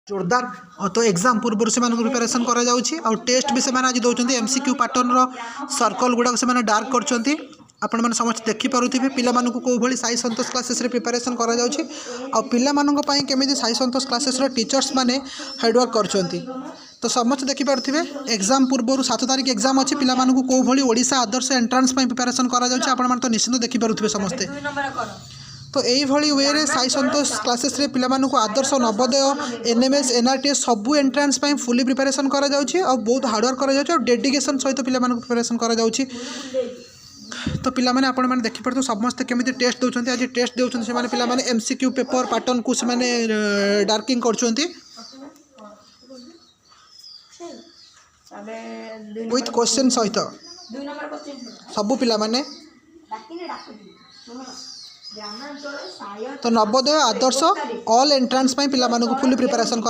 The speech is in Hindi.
जोरदार तो एग्जाम पूर्व से प्रिपरेशन करा जाउछि और टेस्ट भी से आज दौरान एमसीक्यू पैटर्न सर्कल गुड़ाक से डार्क कर आपण मैंने समस्त देखिपे पिला कौ भाई साई संतोष क्लासेस प्रिपरेशन करा जाउछि और पिला केमी साई संतोष क्लासेस टीचर्स माने हार्डवर्क कर तो समस्त देखिपे एग्जाम पूर्व 7 तारिख एग्जाम अच्छी पिला कौ भाई ओडिशा आदर्श एंट्रांस प्रिपरेशन करा जाउछि आपण मैंने तो निश्चित देखिपे समस्ते तो यही वे रे साई संतोष क्लासेस रे पिला मानकु आदर्श नवोदय एनएमएस एनआरटीएस सबू एंट्रांस फुली प्रिपरेशन करा जाउछि और बहुत हार्डवर्क करा जाउछि और डेडिकेशन सहित पिला मानकु प्रिपरेशन करा जाउछि तो पिला माने आपण माने देखि पड़तो समस्त केमिति टेस्ट दोउछन्ती आज टेस्ट देउछन्ती से माने पिला माने एमसीक्यू पेपर पैटर्न को से माने डार्किंग करछन्ती विथ क्वेश्चन सहित सबू पिला माने तो नवोदय आदर्श ऑल एंट्रांस पिला मानकु फुली प्रिपरेशन